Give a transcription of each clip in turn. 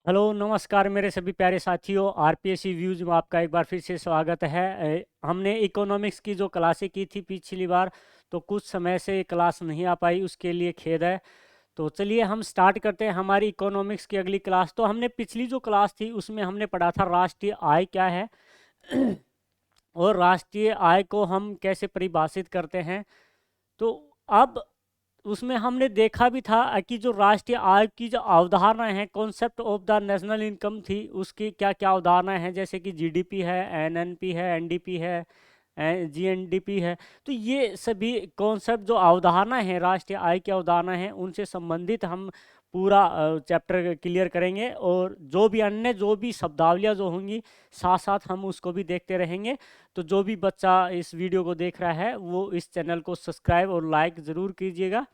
Hello नमस्कार मेरे सभी प्यारे साथियों, आरपीएससी व्यूज में आपका एक बार फिर से स्वागत है। हमने इकोनॉमिक्स की जो क्लासें की थी पिछली बार, तो कुछ समय से क्लास नहीं आ पाई, उसके लिए खेद है। तो चलिए हम स्टार्ट करते हैं हमारी इकोनॉमिक्स की अगली क्लास। तो हमने पिछली जो क्लास थी उसमें हमने पढ़ा था राष्ट्रीय आय क्या है और राष्ट्रीय आय को हम कैसे परिभाषित करते हैं। तो अब उसमें हमने देखा भी था कि जो राष्ट्रीय आय की जो अवधारणा है, concept of the national income थी, उसकी क्या क्या अवधारणा है, जैसे कि जीडीपी है, एनएनपी है, एनडीपी है, जीएनडीपी है। तो ये सभी कॉन्सेप्ट जो अवधारणा है, राष्ट्रीय आय की अवधारणा है, उनसे संबंधित हम पूरा चैप्टर क्लियर करेंगे। और जो भी अन्य जो भी शब्दावलियाँ जो होंगी, साथ साथ हम उसको भी देखते रहेंगे। तो जो भी बच्चा इस वीडियो को देख रहा है वो इस चैनल को सब्सक्राइब और लाइक ज़रूर कीजिएगा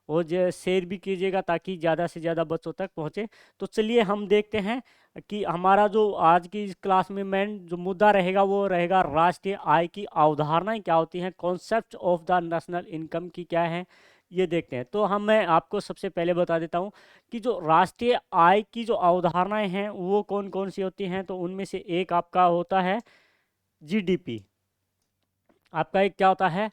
और शेयर भी कीजिएगा ताकि ज़्यादा से ज़्यादा बच्चों तक पहुँचे। तो चलिए हम देखते हैं कि हमारा जो आज की इस क्लास में मेन जो मुद्दा रहेगा वो रहेगा राष्ट्रीय आय की अवधारणाएं क्या होती हैं, concept of the national income की क्या है, ये देखते हैं। तो मैं आपको सबसे पहले बता देता हूँ कि जो राष्ट्रीय आय की जो अवधारणाएं हैं वो कौन कौन सी होती हैं। तो उनमें से एक आपका होता है जीडीपी। आपका एक क्या होता है,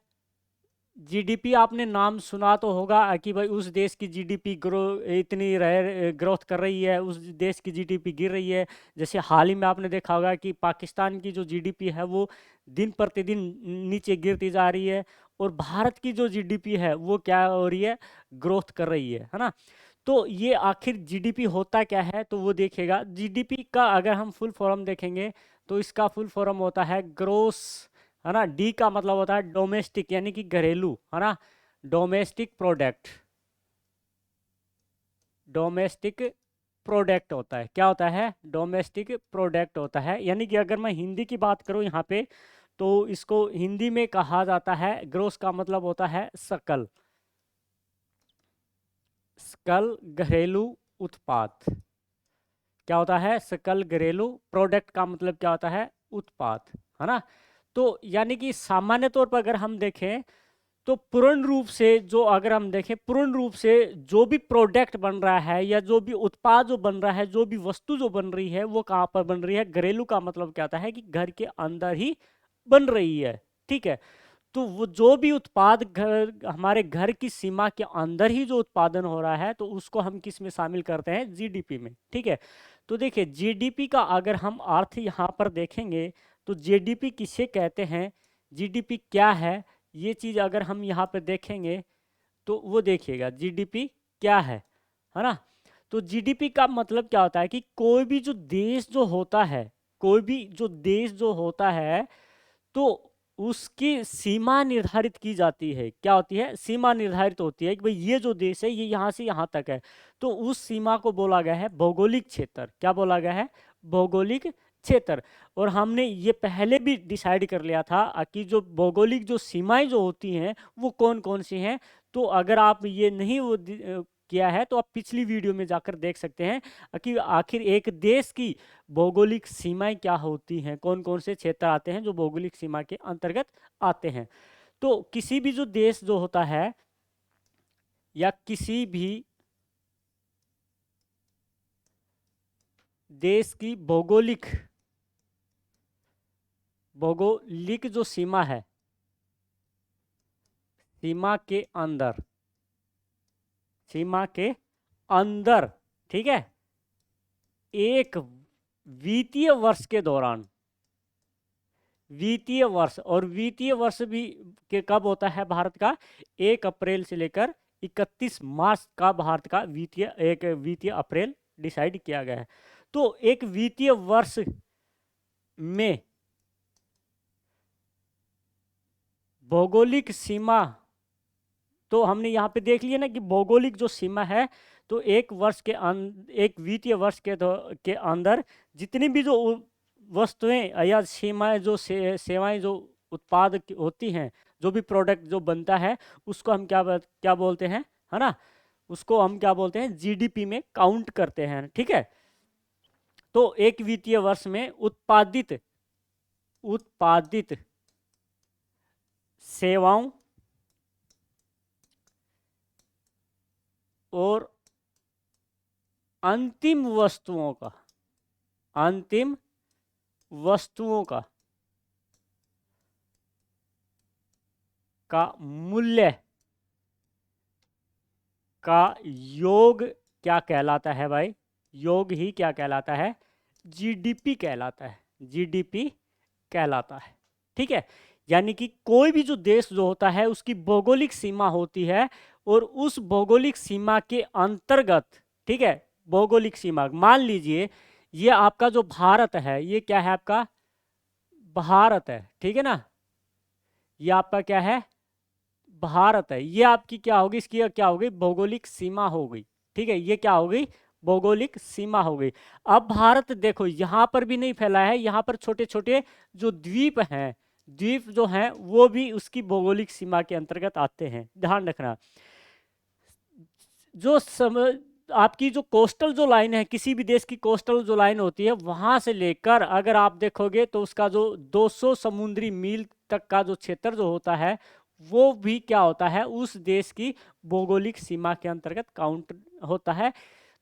जीडीपी। आपने नाम सुना तो होगा कि भाई उस देश की जीडीपी इतनी ग्रोथ कर रही है, उस देश की जीडीपी गिर रही है। जैसे हाल ही में आपने देखा होगा कि पाकिस्तान की जो जीडीपी है वो दिन प्रतिदिन नीचे गिरती जा रही है, और भारत की जो जीडीपी है वो क्या हो रही है, ग्रोथ कर रही है ना। तो ये आखिर जीडीपी होता क्या है, तो वो देखेगा। जीडीपी का अगर हम फुल फॉर्म देखेंगे तो इसका फुल फॉर्म होता है ग्रोस, है ना। डी का मतलब होता है डोमेस्टिक, यानी कि घरेलू, है ना। डोमेस्टिक प्रोडक्ट, डोमेस्टिक प्रोडक्ट होता है। क्या होता है, डोमेस्टिक प्रोडक्ट होता है। यानी कि अगर मैं हिंदी की बात करूं यहाँ पे, तो इसको हिंदी में कहा जाता है, ग्रोस का मतलब होता है सकल, सकल घरेलू उत्पाद। क्या होता है, सकल घरेलू, प्रोडक्ट का मतलब क्या होता है, उत्पाद, है ना। तो यानी कि सामान्य तौर पर अगर हम देखें तो पूर्ण रूप से जो अगर हम देखें, पूर्ण रूप से जो भी प्रोडक्ट बन रहा है या जो भी उत्पाद जो बन रहा है, जो भी वस्तु जो बन रही है, वो कहाँ पर बन रही है, घरेलू का मतलब क्या होता है कि घर के अंदर ही बन रही है। ठीक है। तो वो जो भी उत्पाद घर, हमारे घर की सीमा के अंदर ही जो उत्पादन हो रहा है, तो उसको हम किस में शामिल करते हैं, जीडीपी में। ठीक है। तो देखिए जीडीपी का अगर हम अर्थ यहाँ पर देखेंगे तो जीडीपी किसे कहते हैं, जीडीपी क्या है, ये चीज़ अगर हम यहाँ पे देखेंगे तो वो देखिएगा जीडीपी क्या है ना। तो जीडीपी का मतलब क्या होता है कि कोई भी जो देश जो होता है, कोई भी जो देश जो होता है, तो उसकी सीमा निर्धारित की जाती है। क्या होती है, सीमा निर्धारित होती है कि भाई ये जो देश है ये यहाँ से यहाँ तक है। तो उस सीमा को बोला गया है भौगोलिक क्षेत्र। क्या बोला गया है, भौगोलिक क्षेत्र। और हमने ये पहले भी डिसाइड कर लिया था कि जो भौगोलिक जो सीमाएं जो होती हैं वो कौन कौन सी हैं। तो अगर आप ये नहीं वो किया है तो आप पिछली वीडियो में जाकर देख सकते हैं कि आखिर एक देश की भौगोलिक सीमाएं क्या होती हैं, कौन कौन से क्षेत्र आते हैं जो भौगोलिक सीमा के अंतर्गत आते हैं। तो किसी भी जो देश जो होता है या किसी भी देश की भौगोलिक भौगोलिक जो सीमा है, सीमा के अंदर, सीमा के अंदर, ठीक है, एक वित्तीय वर्ष के दौरान, वित्तीय वर्ष, और वित्तीय वर्ष भी के कब होता है भारत का, 1 अप्रैल से लेकर 31 मार्च का भारत का वित्तीय, एक वित्तीय अप्रैल डिसाइड किया गया है। तो एक वित्तीय वर्ष में भौगोलिक सीमा, तो हमने यहाँ पे देख लिया ना कि भौगोलिक जो सीमा है, तो एक वर्ष के एक वित्तीय वर्ष के अंदर जितनी भी जो वस्तुएं या सीमाएं जो सेवाएं जो उत्पाद होती हैं, जो भी प्रोडक्ट जो बनता है, उसको हम क्या बोलते हैं, है ना, उसको हम क्या बोलते हैं, जीडीपी में काउंट करते हैं। ठीक है। तो एक वित्तीय वर्ष में उत्पादित उत्पादित सेवाओं और अंतिम वस्तुओं का, अंतिम वस्तुओं का मूल्य का योग क्या कहलाता है भाई? योग ही क्या कहलाता है? जीडीपी कहलाता है, जीडीपी कहलाता है। ठीक है, यानी कि कोई भी जो देश जो होता है उसकी भौगोलिक सीमा होती है, और उस भौगोलिक सीमा के अंतर्गत, ठीक है, भौगोलिक सीमा मान लीजिए ये आपका जो भारत है, ये क्या है आपका? भारत है, ठीक है ना, ये आपका क्या है? भारत है। ये आपकी क्या होगी? इसकी क्या होगी? भौगोलिक सीमा हो गई। ठीक है, ये क्या हो गई? भौगोलिक सीमा हो गई। अब भारत देखो यहां पर भी नहीं फैला है, यहां पर छोटे छोटे जो द्वीप हैं, द्वीप जो हैं वो भी उसकी भौगोलिक सीमा के अंतर्गत आते हैं, ध्यान रखना। जो आपकी जो कोस्टल जो लाइन है, किसी भी देश की कोस्टल जो लाइन होती है, वहां से लेकर अगर आप देखोगे तो उसका जो 200 समुद्री मील तक का जो क्षेत्र जो होता है, वो भी क्या होता है? उस देश की भौगोलिक सीमा के अंतर्गत काउंट होता है।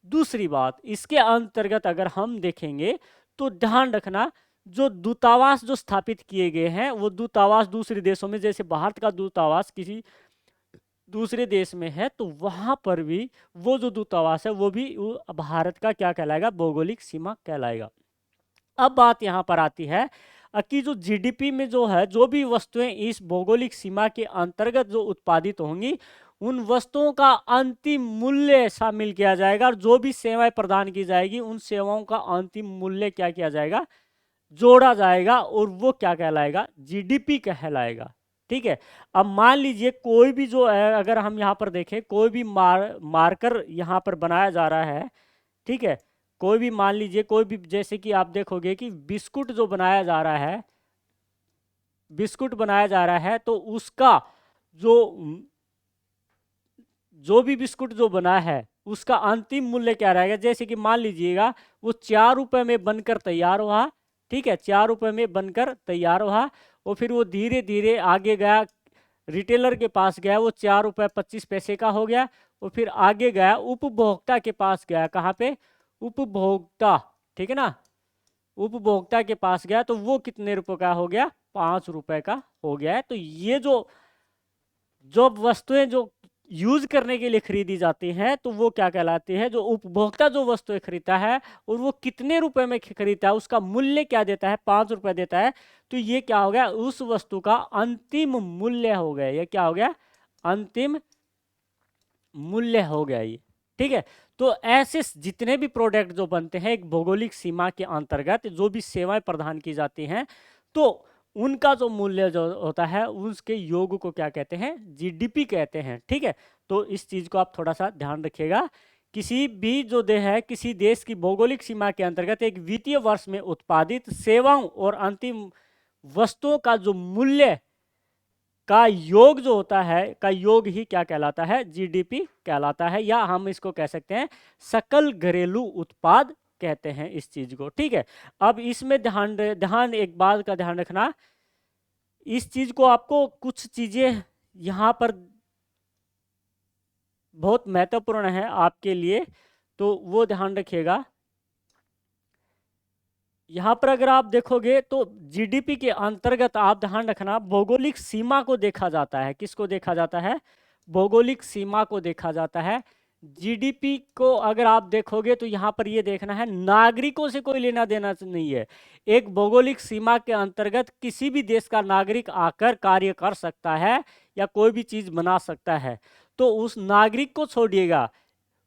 दूसरी बात, इसके अंतर्गत अगर हम देखेंगे तो ध्यान रखना, जो दूतावास जो स्थापित किए गए हैं, वो दूतावास दूसरे देशों में, जैसे भारत का दूतावास किसी दूसरे देश में है, तो वहां पर भी वो जो दूतावास है वो भी भारत का क्या कहलाएगा? भौगोलिक सीमा कहलाएगा। अब बात यहाँ पर आती है कि जो जीडीपी में जो है, जो भी वस्तुएं इस भौगोलिक सीमा के अंतर्गत जो उत्पादित होंगी, उन वस्तुओं का अंतिम मूल्य शामिल किया जाएगा, और जो भी सेवाएं प्रदान की जाएगी उन सेवाओं का अंतिम मूल्य क्या किया जाएगा? जोड़ा जाएगा, और वो क्या कहलाएगा? जीडीपी कहलाएगा। ठीक है, अब मान लीजिए कोई भी जो है, अगर हम यहाँ पर देखें, कोई भी मार्कर यहाँ पर बनाया जा रहा है, ठीक है, कोई भी मान लीजिए, कोई भी, जैसे कि आप देखोगे कि बिस्कुट जो बनाया जा रहा है, बिस्कुट बनाया जा रहा है, तो उसका जो जो भी बिस्कुट जो बना है उसका अंतिम मूल्य क्या रहेगा? जैसे कि मान लीजिएगा वो 4 रुपए में बनकर तैयार हुआ, ठीक है, 4 रुपए में बनकर तैयार हुआ, और फिर वो धीरे धीरे आगे गया, रिटेलर के पास गया, वो 4 रुपए 25 पैसे का हो गया, और फिर आगे गया उपभोक्ता के पास गया। कहाँ पे? उपभोक्ता, ठीक है ना, उपभोक्ता के पास गया, तो वो कितने रुपए का हो गया? 5 रुपए का हो गया है। तो ये जो जो वस्तुएं जो यूज करने के लिए खरीदी जाती हैं, तो वो क्या कहलाती है? जो उपभोक्ता जो वस्तुएं खरीदता है, और वो कितने रुपए में खरीदता है, उसका मूल्य क्या देता है? 5 रुपए देता है। तो ये क्या हो गया? उस वस्तु का अंतिम मूल्य हो गया। ये क्या हो गया? अंतिम मूल्य हो गया ये। ठीक है, तो ऐसे जितने भी प्रोडक्ट जो बनते हैं एक भौगोलिक सीमा के अंतर्गत, जो भी सेवाएं प्रदान की जाती हैं, तो उनका जो मूल्य जो होता है उसके योग को क्या कहते हैं? जीडीपी कहते हैं। ठीक है, तो इस चीज को आप थोड़ा सा ध्यान रखिएगा। किसी भी जो देश है, किसी देश की भौगोलिक सीमा के अंतर्गत एक वित्तीय वर्ष में उत्पादित सेवाओं और अंतिम वस्तुओं का जो मूल्य का योग जो होता है, का योग ही क्या कहलाता है? जीडीपी कहलाता है, या हम इसको कह सकते हैं सकल घरेलू उत्पाद कहते हैं इस चीज को। ठीक है, अब इसमें ध्यान एक बात का ध्यान रखना, इस चीज को आपको कुछ चीजें यहाँ पर बहुत महत्वपूर्ण है आपके लिए, तो वो ध्यान रखिएगा। यहाँ पर अगर आप देखोगे तो जीडीपी के अंतर्गत आप ध्यान रखना, भौगोलिक सीमा को देखा जाता है। किसको देखा जाता है? भौगोलिक सीमा को देखा जाता है। जीडीपी को अगर आप देखोगे तो यहाँ पर ये देखना है, नागरिकों से कोई लेना देना नहीं है। एक भौगोलिक सीमा के अंतर्गत किसी भी देश का नागरिक आकर कार्य कर सकता है या कोई भी चीज बना सकता है, तो उस नागरिक को छोड़िएगा,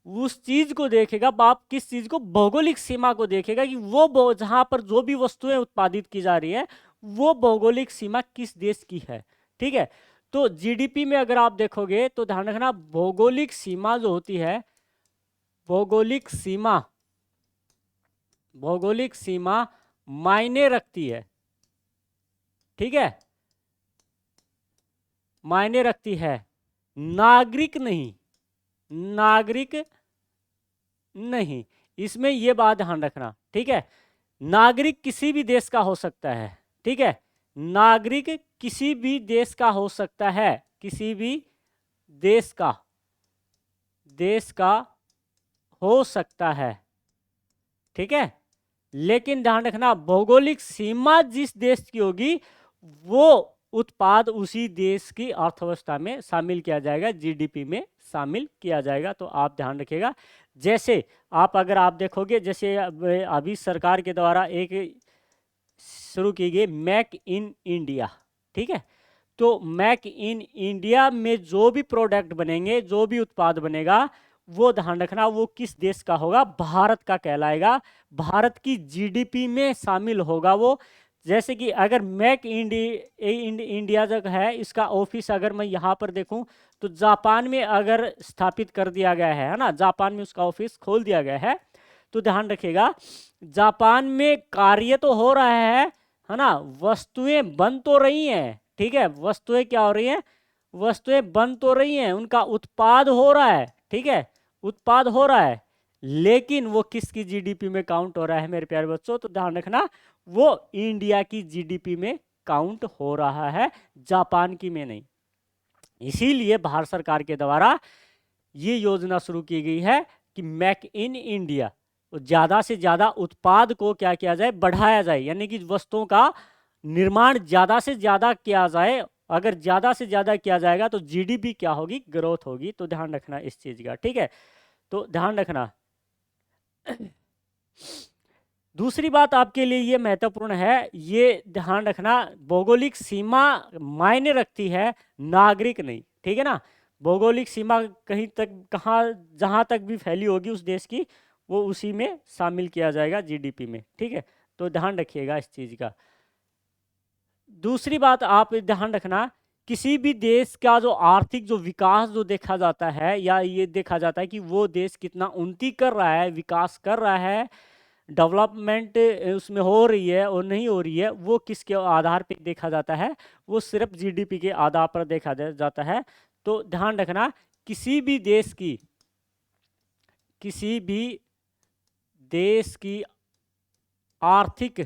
उस चीज को देखेगा। आप किस चीज को? भौगोलिक सीमा को देखेगा कि वो जहां पर जो भी वस्तुएं उत्पादित की जा रही है वो भौगोलिक सीमा किस देश की है। ठीक है, तो जीडीपी में अगर आप देखोगे तो ध्यान रखना, भौगोलिक सीमा जो होती है, भौगोलिक सीमा, भौगोलिक सीमा मायने रखती है। ठीक है, मायने रखती है, नागरिक नहीं, नागरिक नहीं। इसमें यह बात ध्यान रखना। ठीक है, नागरिक किसी भी देश का हो सकता है। ठीक है, नागरिक किसी भी देश का हो सकता है, किसी भी देश का हो सकता है, ठीक है। लेकिन ध्यान रखना, भौगोलिक सीमा जिस देश की होगी वो उत्पाद उसी देश की अर्थव्यवस्था में शामिल किया जाएगा, जीडीपी में शामिल किया जाएगा। तो आप ध्यान रखिएगा, जैसे अगर आप देखोगे, जैसे अभी सरकार के द्वारा एक शुरू की गई मेक इन इंडिया, ठीक है। तो मेक इन इंडिया में जो भी प्रोडक्ट बनेंगे, जो भी उत्पाद बनेगा, वो ध्यान रखना वो किस देश का होगा, भारत का कहलाएगा, भारत की जीडीपी में शामिल होगा वो। जैसे कि अगर मेक इंडिया जो है, इसका ऑफिस अगर मैं यहाँ पर देखूं तो जापान में अगर स्थापित कर दिया गया है ना, जापान में उसका ऑफिस खोल दिया गया है। तो ध्यान रखिएगा, जापान में कार्य तो हो रहा है ना, वस्तुएं बन तो रही हैं, ठीक है। वस्तुएं क्या हो रही हैं, वस्तुएं बन तो रही हैं, उनका उत्पाद हो रहा है, ठीक है, उत्पाद हो रहा है। लेकिन वो किसकी जीडीपी में काउंट हो रहा है मेरे प्यारे बच्चों, तो ध्यान रखना वो इंडिया की जीडीपी में काउंट हो रहा है, जापान की में नहीं। इसीलिए भारत सरकार के द्वारा ये योजना शुरू की गई है कि मेक इन इंडिया, ज्यादा से ज्यादा उत्पाद को क्या किया जाए, बढ़ाया जाए, यानी कि वस्तुओं का निर्माण ज्यादा से ज्यादा किया जाए। अगर ज्यादा से ज्यादा किया जाएगा तो जीडीपी क्या होगी, ग्रोथ होगी। तो ध्यान रखना इस चीज का, ठीक है। तो ध्यान रखना दूसरी बात आपके लिए ये महत्वपूर्ण है, ये ध्यान रखना, भौगोलिक सीमा मायने रखती है, नागरिक नहीं, ठीक है ना। भौगोलिक सीमा कहीं तक, कहाँ, जहाँ तक भी फैली होगी उस देश की, वो उसी में शामिल किया जाएगा जीडीपी में, ठीक है। तो ध्यान रखिएगा इस चीज़ का। दूसरी बात आप ध्यान रखना, किसी भी देश का जो आर्थिक जो विकास जो देखा जाता है, या ये देखा जाता है कि वो देश कितना उन्नति कर रहा है, विकास कर रहा है, डेवलपमेंट उसमें हो रही है और नहीं हो रही है, वो किसके आधार पर देखा जाता है, वो सिर्फ जीडीपी के आधार पर देखा जाता है। तो ध्यान रखना, किसी भी देश की, किसी भी देश की आर्थिक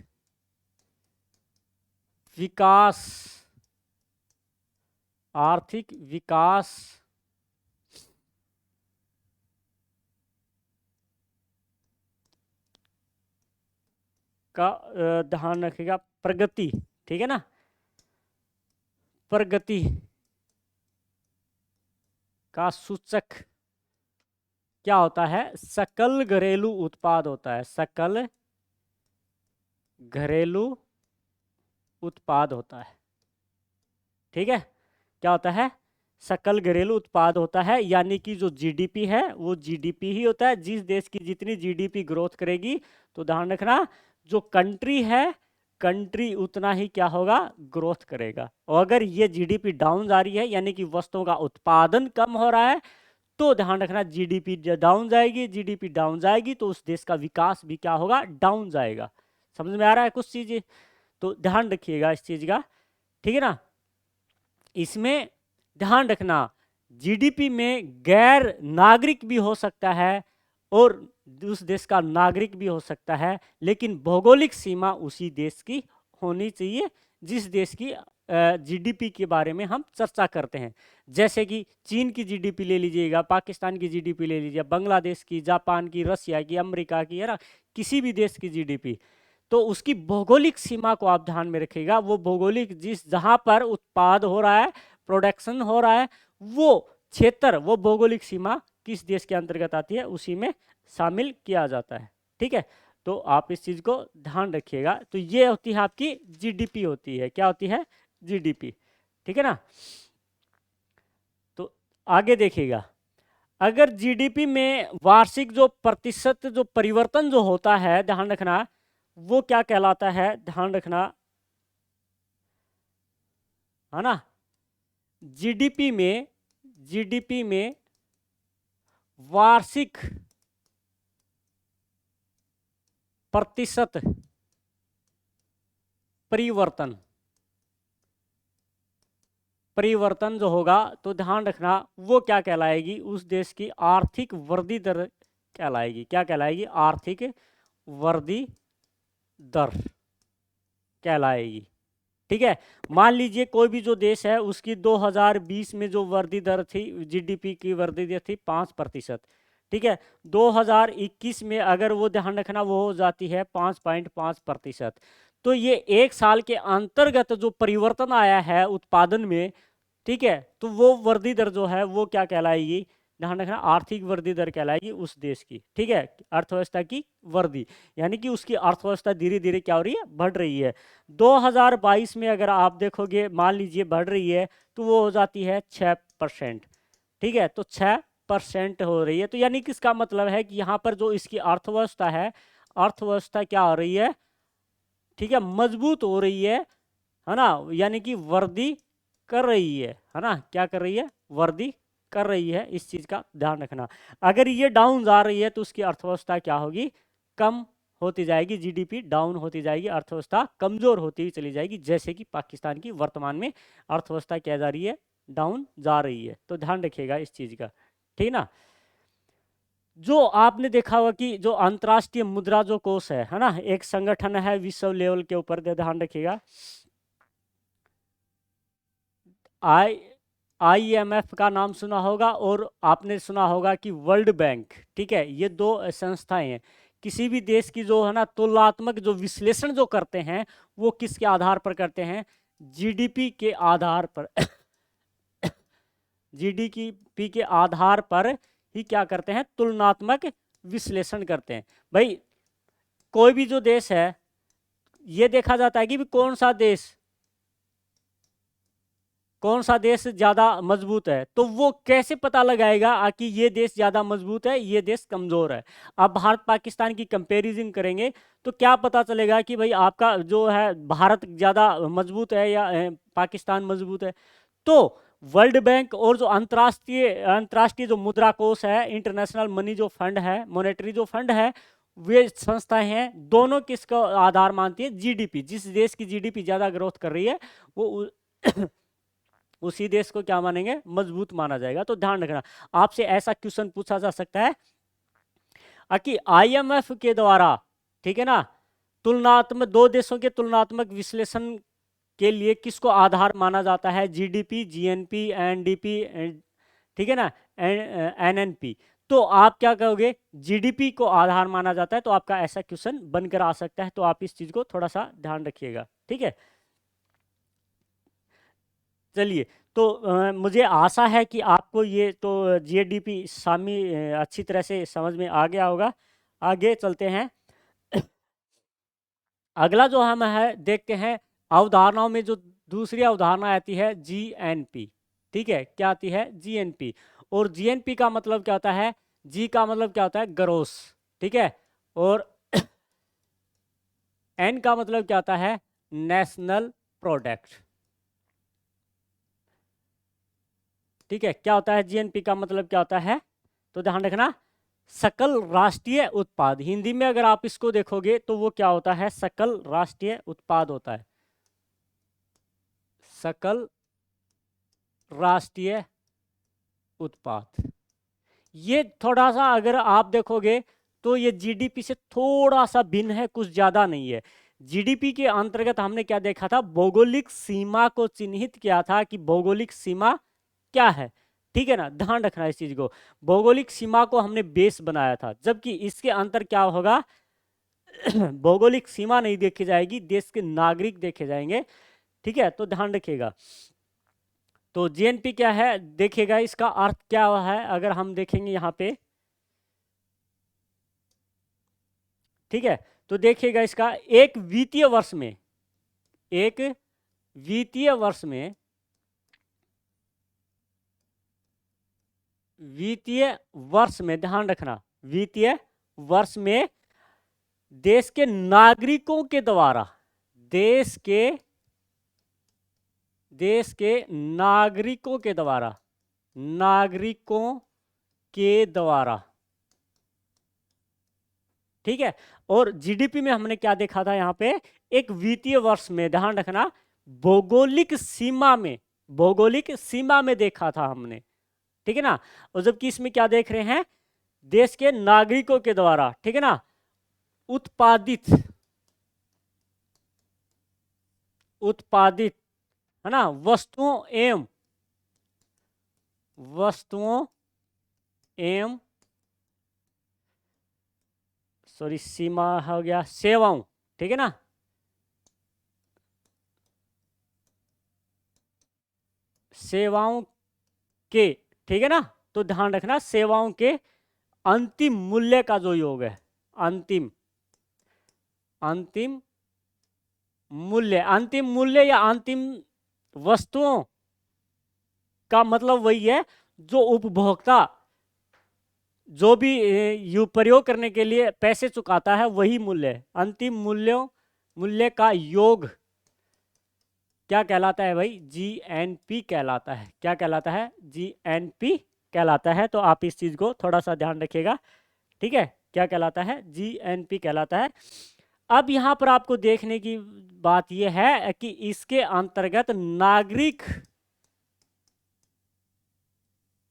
विकास, आर्थिक विकास का ध्यान रखिएगा, प्रगति, ठीक है ना, प्रगति का सूचक क्या होता है, सकल घरेलू उत्पाद होता है, सकल घरेलू उत्पाद होता है, ठीक है। क्या होता है, सकल घरेलू उत्पाद होता है, यानी कि जो जीडीपी है वो जीडीपी ही होता है। जिस देश की जितनी जीडीपी ग्रोथ करेगी, तो ध्यान रखना जो कंट्री है, कंट्री उतना ही क्या होगा, ग्रोथ करेगा। और अगर ये जीडीपी डाउन जा रही है, यानी कि वस्तुओं का उत्पादन कम हो रहा है, तो ध्यान रखना जीडीपी डाउन जाएगी, जीडीपी डाउन जाएगी तो उस देश का विकास भी क्या होगा, डाउन जाएगा। समझ में आ रहा है कुछ चीजें, तो ध्यान रखिएगा इस चीज का, ठीक है ना। इसमें ध्यान रखना, जीडीपी में गैर नागरिक भी हो सकता है और उस देश का नागरिक भी हो सकता है, लेकिन भौगोलिक सीमा उसी देश की होनी चाहिए जिस देश की जीडीपी के बारे में हम चर्चा करते हैं। जैसे कि चीन की जीडीपी ले लीजिएगा, पाकिस्तान की जीडीपी ले लीजिए, बांग्लादेश की, जापान की, रशिया की, अमेरिका की, है ना, किसी भी देश की जीडीपी, तो उसकी भौगोलिक सीमा को आप ध्यान में रखिएगा। वो भौगोलिक जिस जहां पर उत्पाद हो रहा है, प्रोडक्शन हो रहा है, वो क्षेत्र, वो भौगोलिक सीमा किस देश के अंतर्गत आती है, उसी में शामिल किया जाता है, ठीक है। तो आप इस चीज को ध्यान रखिएगा। तो ये होती है आपकी जीडीपी, होती है, क्या होती है, जीडीपी, ठीक है ना। तो आगे देखिएगा, अगर जीडीपी में वार्षिक जो प्रतिशत जो परिवर्तन जो होता है, ध्यान रखना वो क्या कहलाता है, ध्यान रखना, है ना। जीडीपी में, जीडीपी में वार्षिक प्रतिशत परिवर्तन, परिवर्तन जो होगा, तो ध्यान रखना वो क्या कहलाएगी, उस देश की आर्थिक वृद्धि दर कहलाएगी। क्या कहलाएगी, आर्थिक वृद्धि दर कहलाएगी, ठीक है। मान लीजिए कोई भी जो देश है उसकी 2020 में जो वृद्धि दर थी, जीडीपी की वृद्धि दर थी 5%, ठीक है। 2021 में अगर वो ध्यान रखना वो हो जाती है 5.5%। तो ये एक साल के अंतर्गत जो परिवर्तन आया है उत्पादन में, ठीक है, तो वो वृद्धि दर जो है वो क्या कहलाएगी, ध्यान रखना, आर्थिक वृद्धि दर कहलाएगी उस देश की, ठीक है, अर्थव्यवस्था की वृद्धि, यानी कि उसकी अर्थव्यवस्था धीरे धीरे क्या हो रही है, बढ़ रही है। 2022 में अगर आप देखोगे, मान लीजिए बढ़ रही है, तो वो हो जाती है 6%, ठीक है, तो 6% हो रही है। तो यानी कि इसका मतलब है कि यहाँ पर जो इसकी अर्थव्यवस्था है, अर्थव्यवस्था क्या हो रही है, ठीक है, मजबूत हो रही है ना, यानी कि वृद्धि कर रही है ना, क्या कर रही है, वृद्धि कर रही है, इस चीज का ध्यान रखना। अगर ये डाउन जा रही है तो उसकी अर्थव्यवस्था क्या होगी, कम होती जाएगी, जीडीपी डाउन होती जाएगी, अर्थव्यवस्था कमजोर होती हुई चली जाएगी, जैसे कि पाकिस्तान की वर्तमान में अर्थव्यवस्था क्या जा रही है, डाउन जा रही है। तो ध्यान रखिएगा इस चीज का, ठीक ना। जो आपने देखा होगा कि जो अंतर्राष्ट्रीय मुद्रा जो कोष है ना, एक संगठन है विश्व लेवल के ऊपर, ध्यान रखिएगा, आई आईएमएफ का नाम सुना होगा, और आपने सुना होगा कि वर्ल्ड बैंक, ठीक है, ये दो संस्थाएं हैं। किसी भी देश की जो है ना तुलनात्मक जो विश्लेषण जो करते हैं, वो किसके आधार पर करते हैं, जीडीपी के आधार पर जीडीपी के आधार पर ही क्या करते हैं, तुलनात्मक विश्लेषण करते हैं। भाई कोई भी जो देश है, ये देखा जाता है कि भी कौन सा देश ज्यादा मजबूत है, तो वो कैसे पता लगाएगा कि ये देश ज्यादा मजबूत है, ये देश कमजोर है। अब भारत पाकिस्तान की कंपैरिजन करेंगे तो क्या पता चलेगा कि भाई आपका जो है भारत ज्यादा मजबूत है या पाकिस्तान मजबूत है। तो वर्ल्ड बैंक और जो अंतर्राष्ट्रीय अंतर्राष्ट्रीय जो मुद्रा कोष है, इंटरनेशनल मनी जो फंड है, मॉनेटरी जो फंड है, वे संस्थाएं हैं, दोनों किसका आधार मानती है, जीडीपी। जिस देश की जीडीपी ज्यादा ग्रोथ कर रही है वो उसी देश को क्या मानेंगे, मजबूत माना जाएगा। तो ध्यान रखना, आपसे ऐसा क्वेश्चन पूछा जा सकता है कि आईएमएफ के द्वारा, ठीक है ना, तुलनात्मक दो देशों के तुलनात्मक विश्लेषण के लिए किसको आधार माना जाता है, जीडीपी, जीएनपी, एनडीपी, ठीक है ना, एनएनपी। तो आप क्या कहोगे, जीडीपी को आधार माना जाता है। तो आपका ऐसा क्वेश्चन बनकर आ सकता है, तो आप इस चीज को थोड़ा सा ध्यान रखिएगा, ठीक है। चलिए, तो मुझे आशा है कि आपको ये तो जीडीपी सामी अच्छी तरह से समझ में आ गया होगा। आगे चलते हैं। अगला जो हम है देखते हैं अवधारणाओं में, जो दूसरी अवधारणा आती है जीएनपी, ठीक है, क्या आती है, जीएनपी। और जीएनपी का मतलब क्या होता है, जी का मतलब क्या होता है, ग्रोस, ठीक है, और एन का मतलब क्या होता है, नेशनल प्रोडक्ट, ठीक है। क्या होता है जीएनपी का मतलब क्या होता है, तो ध्यान रखना, सकल राष्ट्रीय उत्पाद। हिंदी में अगर आप इसको देखोगे तो वो क्या होता है, सकल राष्ट्रीय उत्पाद होता है, सकल राष्ट्रीय उत्पाद। ये थोड़ा सा अगर आप देखोगे तो ये जीडीपी से थोड़ा सा भिन्न है, कुछ ज्यादा नहीं है। जीडीपी के अंतर्गत हमने क्या देखा था, भौगोलिक सीमा को चिन्हित किया था कि भौगोलिक सीमा क्या है, ठीक है ना, ध्यान रखना इस चीज को। भौगोलिक सीमा को हमने बेस बनाया था, जबकि इसके अंतर क्या होगा, भौगोलिक सीमा नहीं देखी जाएगी, देश के नागरिक देखे जाएंगे, ठीक है। तो ध्यान रखिएगा। तो जीएनपी क्या है, देखिएगा इसका अर्थ क्या है, अगर हम देखेंगे यहाँ पे, ठीक है, तो देखिएगा इसका एक वित्तीय वर्ष में, एक वित्तीय वर्ष में, वित्तीय वर्ष में, ध्यान रखना, वित्तीय वर्ष में देश के नागरिकों के द्वारा, देश के नागरिकों के द्वारा, नागरिकों के द्वारा, ठीक है। और जीडीपी में हमने क्या देखा था, यहाँ पे एक वित्तीय वर्ष में, ध्यान रखना, भौगोलिक सीमा में, भौगोलिक सीमा में देखा था हमने, ठीक है ना। और जबकि इसमें क्या देख रहे हैं, देश के नागरिकों के द्वारा, ठीक है ना, उत्पादित, उत्पादित, है ना, वस्तुओं एवं सॉरी सीमा हो गया सेवाओं, ठीक है ना, सेवाओं के, ठीक है ना। तो ध्यान रखना सेवाओं के अंतिम मूल्य का जो योग है, अंतिम अंतिम मूल्य, अंतिम मूल्य या अंतिम वस्तुओं का मतलब वही है जो उपभोक्ता जो भी यू प्रयोग करने के लिए पैसे चुकाता है वही मूल्य है। अंतिम मूल्य का योग क्या कहलाता है भाई, जीएनपी कहलाता है। क्या कहलाता है, जीएनपी कहलाता है। तो आप इस चीज को थोड़ा सा ध्यान रखिएगा, ठीक है। क्या कहलाता है, जीएनपी कहलाता है। अब यहां पर आपको देखने की बात यह है कि इसके अंतर्गत नागरिक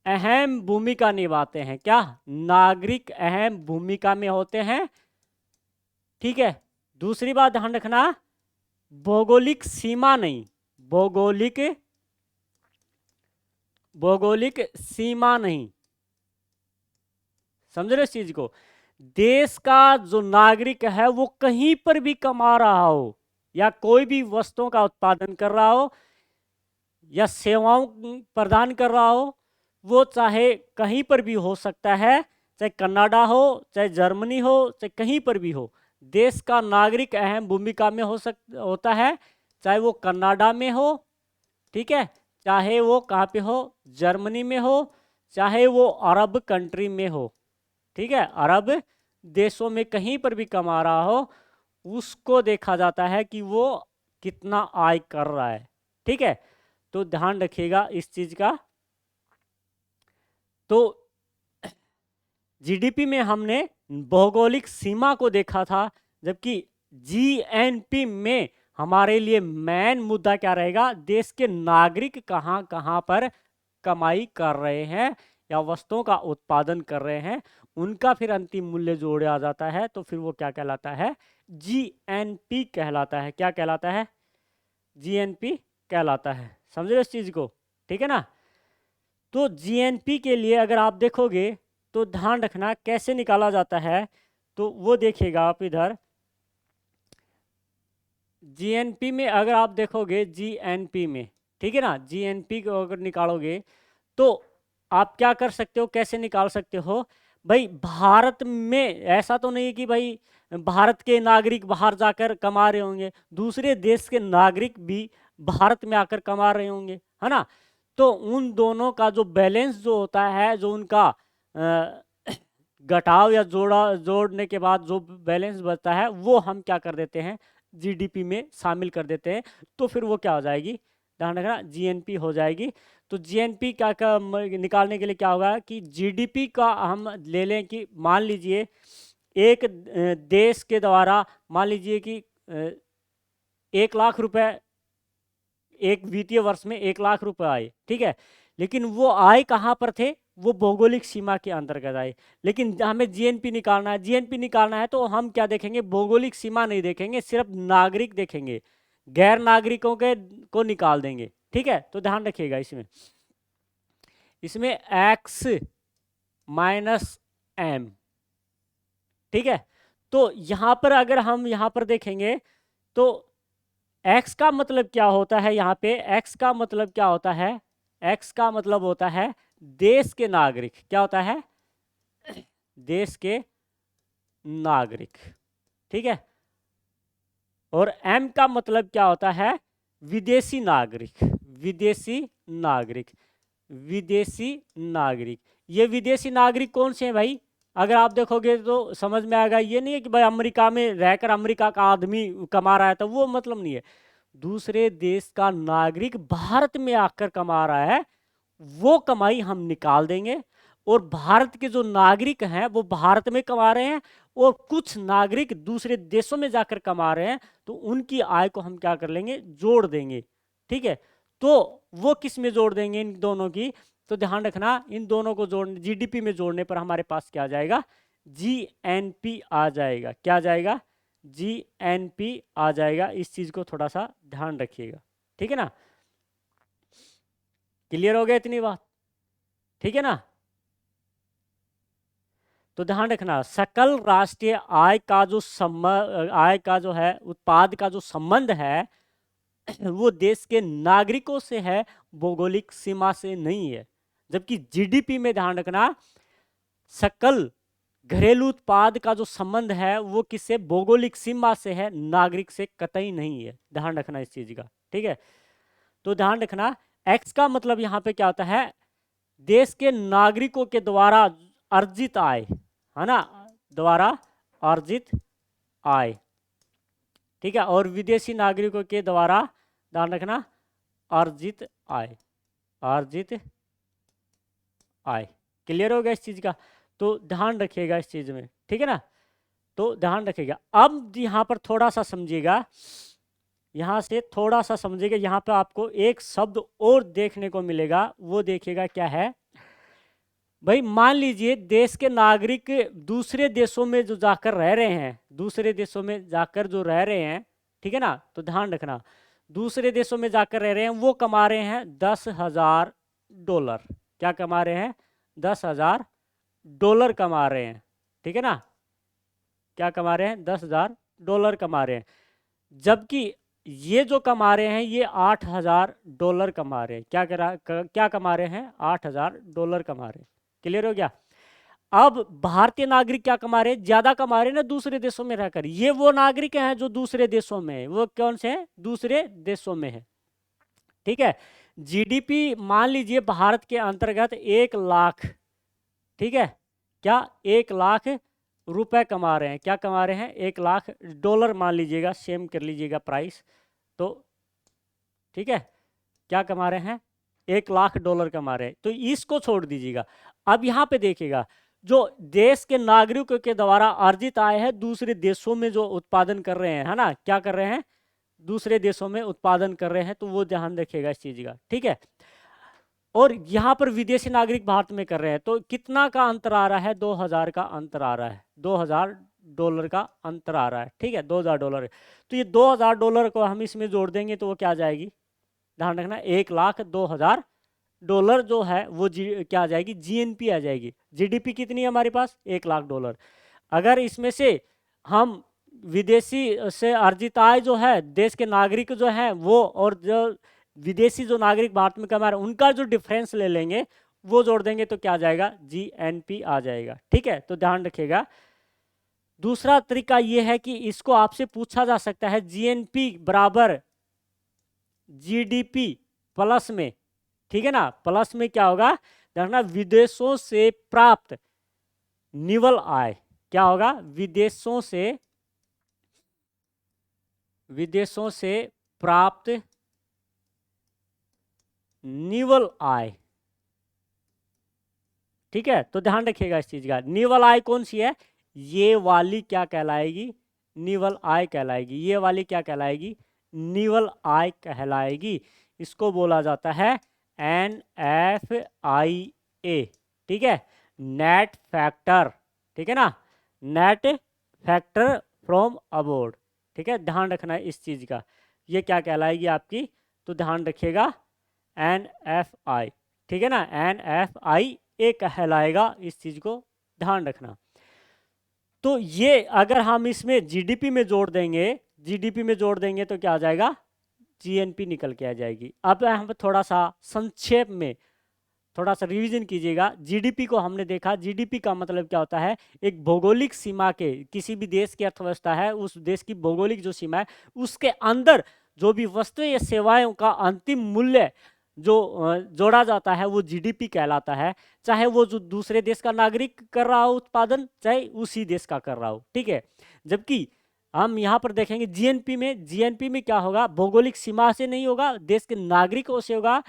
अहम भूमिका निभाते हैं। क्या, नागरिक अहम भूमिका में होते हैं, ठीक है। दूसरी बात ध्यान रखना, भौगोलिक सीमा नहीं, भौगोलिक सीमा नहीं, समझ रहे इस चीज को। देश का जो नागरिक है वो कहीं पर भी कमा रहा हो या कोई भी वस्तुओं का उत्पादन कर रहा हो या सेवाओं प्रदान कर रहा हो, वो चाहे कहीं पर भी हो सकता है, चाहे कनाडा हो, चाहे जर्मनी हो, चाहे कहीं पर भी हो। देश का नागरिक अहम भूमिका में होता है, चाहे वो कनाडा में हो, ठीक है, चाहे वो कहाँ पे हो, जर्मनी में हो, चाहे वो अरब कंट्री में हो, ठीक है, अरब देशों में कहीं पर भी कमा रहा हो, उसको देखा जाता है कि वो कितना आय कर रहा है, ठीक है। तो ध्यान रखिएगा इस चीज का। तो जीडीपी में हमने भौगोलिक सीमा को देखा था, जबकि जीएनपी में हमारे लिए मेन मुद्दा क्या रहेगा, देश के नागरिक कहाँ कहाँ पर कमाई कर रहे हैं या वस्तुओं का उत्पादन कर रहे हैं, उनका फिर अंतिम मूल्य जोड़ा जाता है। तो फिर वो क्या कहलाता है, जीएनपी कहलाता है। क्या कहलाता है, जीएनपी कहलाता है। समझ रहे इस चीज को, ठीक है ना। तो जीएनपी के लिए अगर आप देखोगे तो ध्यान रखना कैसे निकाला जाता है, तो वो देखिएगा आप इधर। जीएनपी में अगर आप देखोगे, जीएनपी में, ठीक है ना, जीएनपी को अगर निकालोगे तो आप क्या कर सकते हो, कैसे निकाल सकते हो भाई। भारत में ऐसा तो नहीं कि भाई भारत के नागरिक बाहर जाकर कमा रहे होंगे, दूसरे देश के नागरिक भी भारत में आकर कमा रहे होंगे, है ना। तो उन दोनों का जो बैलेंस जो होता है, जो उनका घटाव या जोड़ने के बाद जो बैलेंस बचता है, वो हम क्या कर देते हैं, जीडीपी में शामिल कर देते हैं। तो फिर वो क्या हो जाएगी, ध्यान रखना, जीएनपी हो जाएगी। तो जीएनपी का निकालने के लिए क्या होगा कि जीडीपी का हम ले लें कि मान लीजिए एक देश के द्वारा, मान लीजिए कि 1 लाख रुपए एक वित्तीय वर्ष में 1 लाख रुपए आए, ठीक है, लेकिन वो आए कहाँ पर थे, वो भौगोलिक सीमा के अंतर्गत आए। लेकिन हमें जीएनपी निकालना है, जीएनपी निकालना है तो हम क्या देखेंगे, भौगोलिक सीमा नहीं देखेंगे, सिर्फ नागरिक देखेंगे, गैर नागरिकों के को निकाल देंगे, ठीक है। तो ध्यान रखिएगा इसमें, इसमें एक्स माइनस एम, ठीक है। तो यहां पर अगर हम यहां पर देखेंगे तो एक्स का मतलब क्या होता है, यहाँ पे एक्स का मतलब क्या होता है, एक्स का मतलब होता है देश के नागरिक। क्या होता है, देश के नागरिक, ठीक है। और एम का मतलब क्या होता है, विदेशी नागरिक, विदेशी नागरिक, विदेशी नागरिक। ये विदेशी नागरिक कौन से हैं भाई, अगर आप देखोगे तो समझ में आएगा। ये नहीं है कि भाई अमेरिका में रहकर अमेरिका का आदमी कमा रहा है, तो वो मतलब नहीं है। दूसरे देश का नागरिक भारत में आकर कमा रहा है, वो कमाई हम निकाल देंगे। और भारत के जो नागरिक हैं वो भारत में कमा रहे हैं, और कुछ नागरिक दूसरे देशों में जाकर कमा रहे हैं, तो उनकी आय को हम क्या कर लेंगे, जोड़ देंगे, ठीक है। तो वो किस में जोड़ देंगे, इन दोनों की। तो ध्यान रखना, इन दोनों को जोड़ने, जीडीपी में जोड़ने पर हमारे पास क्या आ जाएगा, जीएनपी आ जाएगा। क्या आ जाएगा, जीएनपी आ जाएगा। इस चीज को थोड़ा सा ध्यान रखिएगा, ठीक है ना। क्लियर हो गया इतनी बात, ठीक है ना। तो ध्यान रखना, सकल राष्ट्रीय आय का जो आय का जो है उत्पाद का जो संबंध है वो देश के नागरिकों से है, भौगोलिक सीमा से नहीं है। जबकि जीडीपी में ध्यान रखना, सकल घरेलू उत्पाद का जो संबंध है वो किससे, भौगोलिक सीमा से है, नागरिक से कतई नहीं है। ध्यान रखना इस चीज का, ठीक है। तो ध्यान रखना, एक्स का मतलब यहां पे क्या होता है, देश के नागरिकों के द्वारा अर्जित आय, है ना, द्वारा अर्जित आय, ठीक है। और विदेशी नागरिकों के द्वारा, ध्यान रखना, अर्जित आय, अर्जित आय। क्लियर हो गया इस चीज का, तो ध्यान रखिएगा इस चीज में, ठीक है ना। तो ध्यान रखिएगा। अब यहां पर थोड़ा सा समझिएगा, यहां से थोड़ा सा समझिएगा, यहां पे आपको एक शब्द और देखने को मिलेगा, वो देखिएगा क्या है भाई। मान लीजिए देश के नागरिक दूसरे देशों में जो जाकर रह रहे हैं, दूसरे देशों में जाकर जो रह रहे हैं, ठीक है ना। तो ध्यान रखना, दूसरे देशों में जाकर रह रहे हैं, वो कमा रहे हैं $10,000। क्या कमा रहे हैं, $10,000 कमा रहे हैं, ठीक है ना। क्या कमा रहे हैं, $10,000 कमा रहे हैं। जबकि ये जो कमा रहे हैं ये $8,000 कमा रहे हैं। क्या कमा रहे हैं, $8,000 कमा रहे हैं। क्लियर हो गया। अब भारतीय नागरिक क्या कमा रहे हैं, ज्यादा कमा रहे हैं ना दूसरे देशों में रहकर। ये वो नागरिक हैं जो दूसरे देशों में है, वो कौन से हैं, दूसरे देशों में है, ठीक है। जीडीपी मान लीजिए भारत के अंतर्गत 1,00,000, ठीक है, क्या 1,00,000 रुपए कमा रहे हैं। क्या कमा रहे हैं, $1,00,000 मान लीजिएगा, सेम कर लीजिएगा प्राइस, तो ठीक है। क्या कमा रहे हैं, $1,00,000 कमा रहे हैं। तो इसको छोड़ दीजिएगा। अब यहाँ पे देखिएगा, जो देश के नागरिकों के द्वारा अर्जित आय है, दूसरे देशों में जो उत्पादन कर रहे हैं, है ना, क्या कर रहे हैं, दूसरे देशों में उत्पादन कर रहे हैं, तो वो ध्यान रखिएगा इस चीज का, ठीक है। और यहाँ पर विदेशी नागरिक भारत में कर रहे हैं, तो कितना का अंतर आ रहा है, 2,000 का अंतर आ रहा है, $2,000 का अंतर आ रहा है, ठीक है, $2,000। तो ये $2,000 को हम इसमें जोड़ देंगे तो वो क्या आ जाएगी, ध्यान रखना, 1,02,000 जो है वो क्या आ जाएगी, जीएनपी आ जाएगी। जीडीपी कितनी है हमारे पास, $1,00,000। अगर इसमें से हम विदेशी से अर्जित आय जो है, देश के नागरिक जो है वो, और जो विदेशी जो नागरिक भारत में कमा रहे हैं उनका जो डिफरेंस ले लेंगे, वो जोड़ देंगे तो क्या आ जाएगा, जीएनपी आ जाएगा, ठीक है। तो ध्यान रखिएगा। दूसरा तरीका यह है कि इसको आपसे पूछा जा सकता है, जीएनपी बराबर जीडीपी प्लस में, ठीक है ना। प्लस में क्या होगा, देखना, विदेशों से प्राप्त निवल आय। क्या होगा, विदेशों से प्राप्त निवल आय, ठीक है। तो ध्यान रखिएगा इस चीज का, निवल आय कौन सी है, ये वाली क्या कहलाएगी, निवल आय कहलाएगी। ये वाली क्या कहलाएगी, निवल आय कहलाएगी। इसको बोला जाता है NFIA, ठीक है, नेट फैक्टर, ठीक है ना, नेट फैक्टर फ्रॉम अबोर्ड, ठीक है। ध्यान रखना है इस चीज का, ये क्या कहलाएगी आपकी, तो ध्यान रखिएगा NFI, ठीक है ना, NFIA कहलाएगा, इस चीज को ध्यान रखना। तो ये अगर हम इसमें जीडीपी में जोड़ देंगे, जीडीपी में जोड़ देंगे तो क्या आ जाएगा, जीएनपी निकल के आ जाएगी। अब हम थोड़ा सा संक्षेप में थोड़ा सा रिवीजन कीजिएगा। जीडीपी को हमने देखा, जीडीपी का मतलब क्या होता है, एक भौगोलिक सीमा के, किसी भी देश की अर्थव्यवस्था है, उस देश की भौगोलिक जो सीमा है उसके अंदर जो भी वस्तुएं या सेवाओं का अंतिम मूल्य जो जोड़ा जाता है वो जीडीपी कहलाता है। चाहे वो जो दूसरे देश का नागरिक कर रहा हो उत्पादन, चाहे उसी देश का कर रहा हो, ठीक है। जबकि हम यहाँ पर देखेंगे जीएनपी में, जीएनपी में क्या होगा, भौगोलिक सीमा से नहीं होगा, देश के नागरिकों से होगा,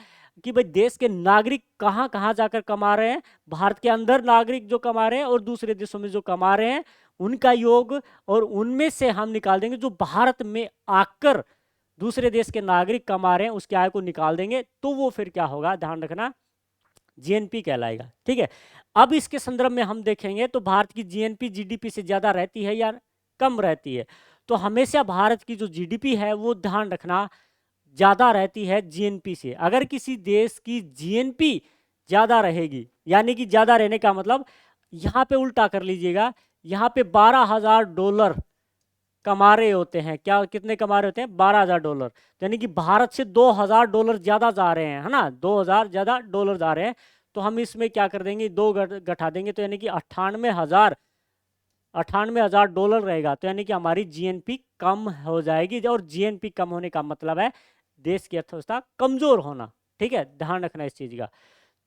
कि भाई देश के नागरिक कहाँ कहाँ जाकर कमा रहे हैं, भारत के अंदर नागरिक जो कमा रहे हैं और दूसरे देशों में जो कमा रहे हैं उनका योग, और उनमें से हम निकाल देंगे जो भारत में आकर दूसरे देश के नागरिक कमा रहे हैं उसके आय को निकाल देंगे, तो वो फिर क्या होगा, ध्यान रखना, जीएनपी कहलाएगा, ठीक है। अब इसके संदर्भ में हम देखेंगे तो भारत की जीएनपी जीडीपी से ज्यादा रहती है या कम रहती है, तो हमेशा भारत की जो जीडीपी है वो ध्यान रखना ज्यादा रहती है जीएनपी से। अगर किसी देश की जीएनपी ज्यादा रहेगी, यानी कि ज्यादा रहने का मतलब यहाँ पे उल्टा कर लीजिएगा, यहाँ पे $12,000 कमा रहे होते हैं, क्या कितने कमा रहे होते हैं, $12,000, यानी कि भारत से $2,000 ज़्यादा जा रहे हैं, है ना, 2,000 ज़्यादा डॉलर जा रहे हैं। तो हम इसमें क्या कर देंगे, दो घटा देंगे, तो यानी कि $98,000 रहेगा। तो यानी कि हमारी जीएनपी कम हो जाएगी, और जीएनपी कम होने का मतलब है देश की अर्थव्यवस्था कमजोर होना। ठीक है, ध्यान रखना इस चीज का।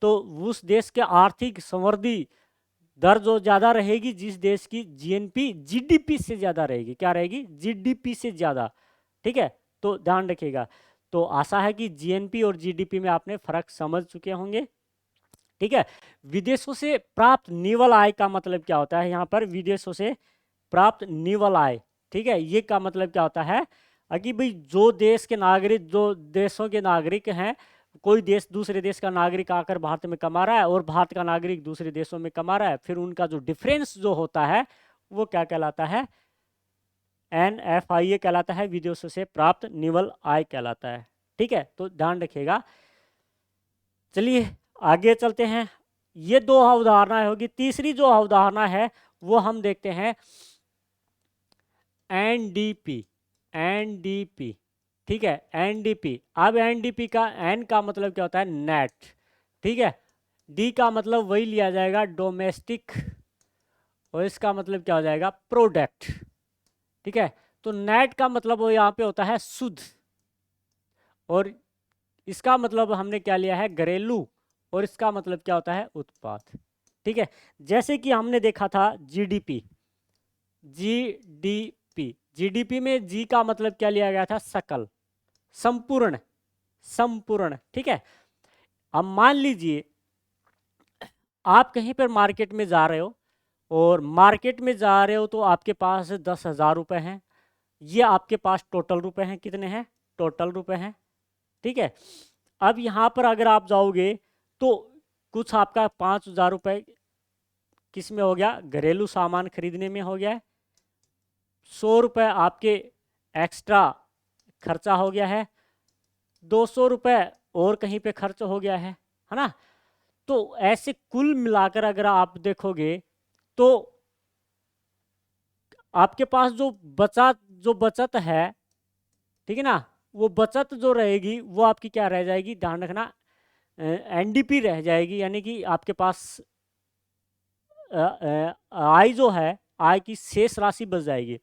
तो उस देश के आर्थिक समृद्धि दर जो ज्यादा रहेगी, जिस देश की जीएनपी जीडीपी से ज्यादा रहेगी, क्या रहेगी, जीडीपी से ज्यादा। ठीक है, तो ध्यान रखिएगा। तो आशा है कि जीएनपी और जीडीपी में आपने फर्क समझ चुके होंगे। ठीक है, विदेशों से प्राप्त निवल आय का मतलब क्या होता है, यहाँ पर विदेशों से प्राप्त निवल आय। ठीक है, ये का मतलब क्या होता है कि भाई जो देश के नागरिक, जो देशों के नागरिक हैं, कोई देश दूसरे देश का नागरिक आकर भारत में कमा रहा है और भारत का नागरिक दूसरे देशों में कमा रहा है, फिर उनका जो डिफरेंस जो होता है वो क्या कहलाता है, NFIA कहलाता है, विदेशों से प्राप्त निवल आय कहलाता है। ठीक है, तो ध्यान रखिएगा। चलिए आगे चलते हैं। ये दो अवधारणाएं होगी, तीसरी जो अवधारणा है वो हम देखते हैं एनडीपी। एनडीपी, ठीक है, एनडीपी। अब एनडीपी का एन का मतलब क्या होता है, नेट। ठीक है, डी का मतलब वही लिया जाएगा, डोमेस्टिक, और इसका मतलब क्या हो जाएगा, प्रोडक्ट। ठीक है, तो नेट का मतलब वो यहाँ पे होता है शुद्ध, और इसका मतलब हमने क्या लिया है, घरेलू, और इसका मतलब क्या होता है, उत्पाद। ठीक है, जैसे कि हमने देखा था जीडीपी। जीडीपी, जीडीपी में जी का मतलब क्या लिया गया था, सकल, संपूर्ण, संपूर्ण। ठीक है, अब मान लीजिए आप कहीं पर मार्केट में जा रहे हो, और मार्केट में जा रहे हो तो आपके पास 10,000 रुपए हैं। ये आपके पास टोटल रुपए हैं, कितने हैं, टोटल रुपए हैं। ठीक है, अब यहाँ पर अगर आप जाओगे तो कुछ आपका 5,000 रुपये किस में हो गया, घरेलू सामान खरीदने में हो गया है। 100 रुपये आपके एक्स्ट्रा खर्चा हो गया है। 200 रुपये और कहीं पे खर्च हो गया है ना। तो ऐसे कुल मिलाकर अगर आप देखोगे तो आपके पास जो बचत है, ठीक है ना, वो बचत जो रहेगी वो आपकी क्या रह जाएगी, ध्यान रखना, एनडीपी रह जाएगी, यानी कि आपके पास आय जो है, आय की शेष राशि बच जाएगी।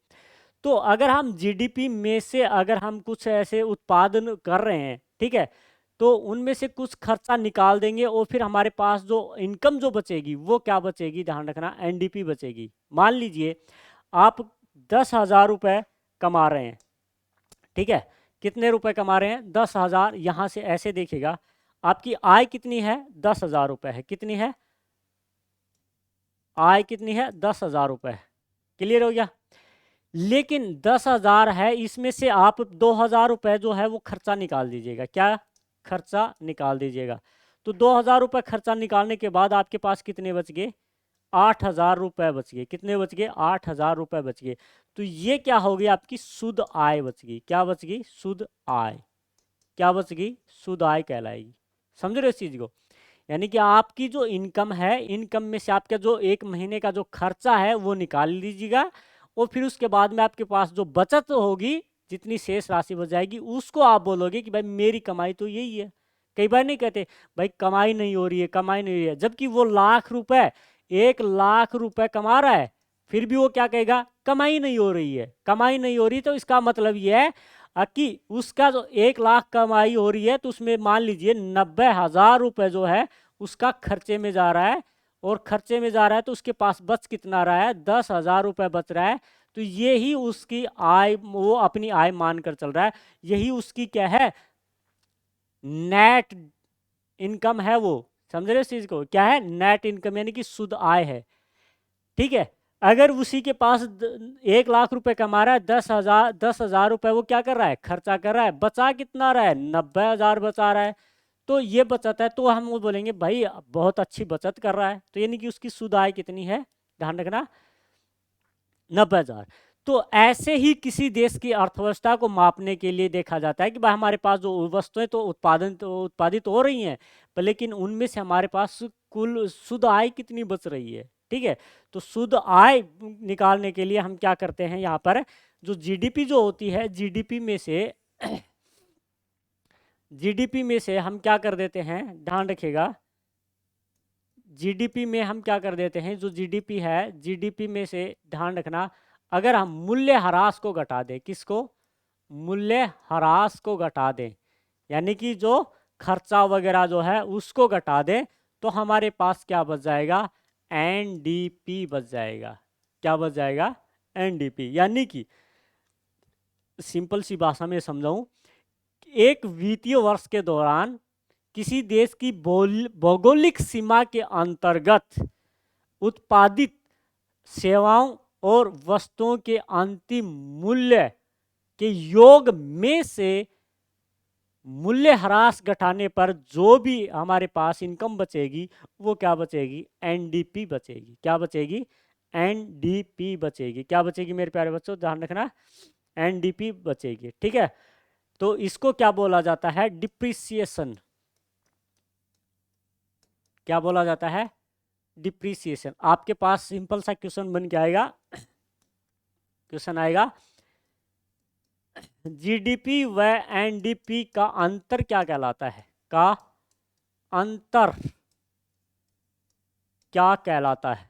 तो अगर हम जीडीपी में से अगर हम कुछ ऐसे उत्पादन कर रहे हैं, ठीक है, तो उनमें से कुछ खर्चा निकाल देंगे, और फिर हमारे पास जो इनकम जो बचेगी वो क्या बचेगी, ध्यान रखना, एनडीपी बचेगी। मान लीजिए आप 10,000 रुपये कमा रहे हैं। ठीक है, कितने रुपए कमा रहे हैं, 10,000। यहाँ से ऐसे देखिएगा, आपकी आय कितनी है, 10,000 रुपये है। कितनी है आय, कितनी है, 10,000 रुपये। क्लियर हो गया। लेकिन 10,000 है, इसमें से आप 2,000 रुपये जो है वो खर्चा निकाल दीजिएगा। क्या खर्चा निकाल दीजिएगा। तो 2,000 रुपये खर्चा निकालने के बाद आपके पास कितने बच गए, 8,000 रुपये बच गए। कितने बच गए, 8,000 रुपये बच गए। तो ये क्या हो गई, आपकी शुद्ध आय बच गई। क्या बच गई, शुद्ध आय। क्या बच गई, शुद्ध आय कहलाएगी। समझ रहे हो इस चीज को। यानी कि आपकी जो इनकम है, इनकम में से आपका जो एक महीने का जो खर्चा है वो निकाल लीजिएगा, और फिर उसके बाद में आपके पास जो बचत होगी, जितनी शेष राशि बच जाएगी, उसको आप बोलोगे कि भाई मेरी कमाई तो यही है। कई बार नहीं कहते भाई कमाई नहीं हो रही है, कमाई नहीं हो रही है, जबकि वो लाख रुपए, 1,00,000 रुपए कमा रहा है, फिर भी वो क्या कहेगा, कमाई नहीं हो रही है। कमाई नहीं हो रही, तो इसका मतलब ये है कि उसका जो 1,00,000 कमाई हो रही है, तो उसमें मान लीजिए 90,000 रुपए जो है उसका खर्चे में जा रहा है, और खर्चे में जा रहा है तो उसके पास बच कितना रहा है, 10,000 रुपये बच रहा है। तो ये ही उसकी आय, वो अपनी आय मानकर चल रहा है। यही उसकी क्या है, नेट इनकम है वो। समझ रहे हो इस चीज को, क्या है, नेट इनकम, यानी कि शुद्ध आय है। ठीक है, अगर उसी के पास 1,00,000 रुपए कमा रहा है, 10,000 रुपए वो क्या कर रहा है, खर्चा कर रहा है, बचा कितना रहा है, 90,000 बचा रहा है। तो ये बचत है, तो हम वो बोलेंगे भाई बहुत अच्छी बचत कर रहा है। तो यानी कि उसकी शुद्ध आय कितनी है, ध्यान रखना, 90,000। तो ऐसे ही किसी देश की अर्थव्यवस्था को मापने के लिए देखा जाता है कि भाई हमारे पास जो वस्तुएं तो उत्पादित हो रही हैं, पर लेकिन उनमें से हमारे पास कुल शुद्ध आय कितनी बच रही है। ठीक है। तो शुद्ध आय निकालने के लिए हम क्या करते हैं, यहाँ पर जो जीडीपी जो होती है, जीडीपी में से जीडीपी में से हम क्या कर देते हैं, ध्यान रखिएगा, जीडीपी में हम क्या कर देते हैं, जो जीडीपी है, जीडीपी में से ध्यान रखना, अगर हम मूल्य ह्रास को घटा दें, किसको, मूल्य ह्रास को घटा दें, यानी कि जो खर्चा वगैरह जो है उसको घटा दें, तो हमारे पास क्या बच जाएगा, एनडीपी बच जाएगा। क्या बच जाएगा, एनडीपी। यानी कि सिंपल सी भाषा में समझाऊं, एक वित्तीय वर्ष के दौरान किसी देश की भौगोलिक सीमा के अंतर्गत उत्पादित सेवाओं और वस्तुओं के अंतिम मूल्य के योग में से मूल्य ह्रास घटाने पर जो भी हमारे पास इनकम बचेगी वो क्या बचेगी, एनडीपी बचेगी। क्या बचेगी, एनडीपी बचेगी। क्या बचेगी मेरे प्यारे बच्चों, ध्यान रखना, एनडीपी बचेगी। ठीक है, तो इसको क्या बोला जाता है, डिप्रिसिएशन। क्या बोला जाता है, डिप्रिसिएशन। आपके पास सिंपल सा क्वेश्चन बन के आएगा, क्वेश्चन आएगा, जीडीपी व एनडीपी का अंतर क्या कहलाता है, का अंतर क्या कहलाता है,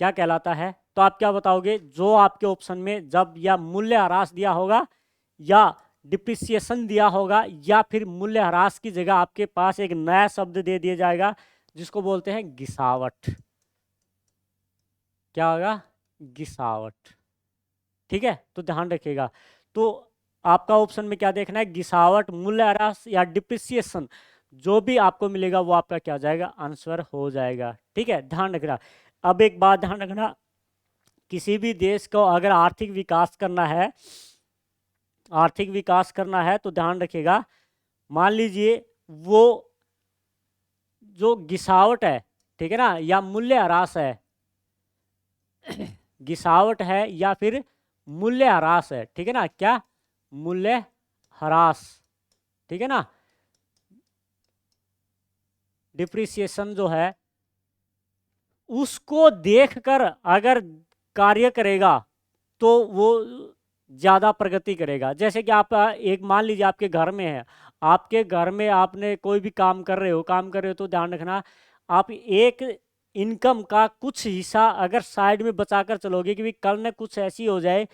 क्या कहलाता है। तो आप क्या बताओगे, जो आपके ऑप्शन में जब या मूल्य ह्रास दिया होगा या डिप्रिसिएशन दिया होगा या फिर मूल्य ह्रास की जगह आपके पास एक नया शब्द दे दिया जाएगा जिसको बोलते हैं गिसावट। क्या होगा, गिसावट। ठीक है, तो ध्यान रखिएगा। तो आपका ऑप्शन में क्या देखना है, गिसावट, मूल्य ह्रास या डिप्रिसिएशन, जो भी आपको मिलेगा वो आपका क्या हो जाएगा, आंसर हो जाएगा। ठीक है, ध्यान रखना। अब एक बात ध्यान रखना, किसी भी देश को अगर आर्थिक विकास करना है, आर्थिक विकास करना है तो ध्यान रखिएगा, मान लीजिए वो जो गिसावट है, ठीक है ना, या मूल्य ह्रास है, गिसावट है या फिर मूल्य ह्रास है, ठीक है ना, क्या, मूल्य ह्रास, ठीक है ना, डिप्रिसिएशन जो है उसको देखकर अगर कार्य करेगा तो वो ज़्यादा प्रगति करेगा। जैसे कि आप एक मान लीजिए आपके घर में है, आपके घर में आपने कोई भी काम कर रहे हो, काम कर रहे हो तो ध्यान रखना, आप एक इनकम का कुछ हिस्सा अगर साइड में बचा कर चलोगे कि भाई कल न कुछ ऐसी हो जाए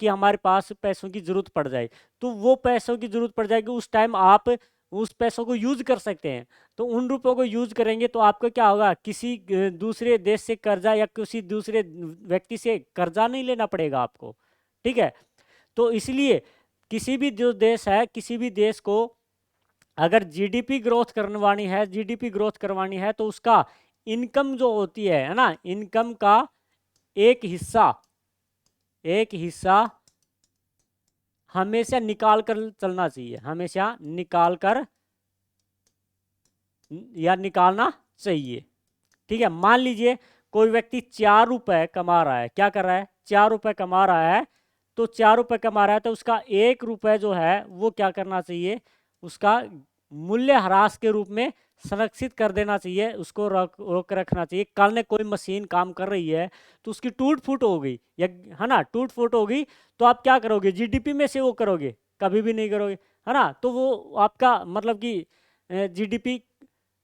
कि हमारे पास पैसों की ज़रूरत पड़ जाए, तो वो पैसों की ज़रूरत पड़ जाएगी, उस टाइम आप उस पैसों को यूज कर सकते हैं। तो उन रुपयों को यूज करेंगे तो आपको क्या होगा, किसी दूसरे देश से कर्जा या किसी दूसरे व्यक्ति से कर्जा नहीं लेना पड़ेगा आपको। ठीक है, तो इसलिए किसी भी जो देश है, किसी भी देश को अगर जीडीपी ग्रोथ करवानी है, जीडीपी ग्रोथ करवानी है तो उसका इनकम जो होती है ना, इनकम का एक हिस्सा, एक हिस्सा हमेशा निकाल कर चलना चाहिए, हमेशा निकाल कर या निकालना चाहिए। ठीक है, मान लीजिए कोई व्यक्ति 4 रुपए कमा रहा है, क्या कर रहा है, 4 रुपए कमा रहा है, तो 4 रुपए कमा रहा है तो उसका 1 रुपए जो है वो क्या करना चाहिए, उसका मूल्य ह्रास के रूप में संरक्षित कर देना चाहिए, उसको रोक रखना चाहिए। कल ने कोई मशीन काम कर रही है तो उसकी टूट फूट हो गई, या है ना, टूट फूट हो गई, तो आप क्या करोगे, जीडीपी में से वो करोगे, कभी भी नहीं करोगे, है ना। तो वो आपका मतलब कि जीडीपी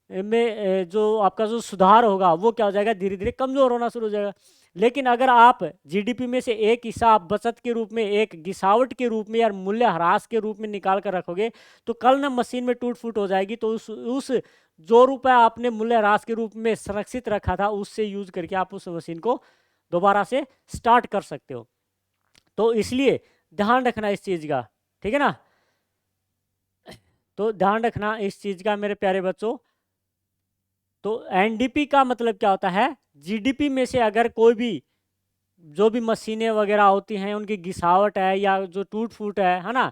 में जो आपका जो सुधार होगा वो क्या हो जाएगा, धीरे धीरे कमजोर होना शुरू हो जाएगा। लेकिन अगर आप जीडीपी में से एक हिस्सा आप बचत के रूप में, एक गिसावट के रूप में या मूल्य ह्रास के रूप में निकाल कर रखोगे, तो कल ना मशीन में टूट फूट हो जाएगी, तो उस जो रुपया आपने मूल्य ह्रास के रूप में संरक्षित रखा था उससे यूज करके आप उस मशीन को दोबारा से स्टार्ट कर सकते हो। तो इसलिए ध्यान रखना इस चीज का, ठीक है ना। तो ध्यान रखना इस चीज का मेरे प्यारे बच्चों। तो एनडीपी का मतलब क्या होता है, जीडीपी में से अगर कोई भी जो भी मशीनें वगैरह होती हैं उनकी घिसावट है या जो टूट फूट है ना,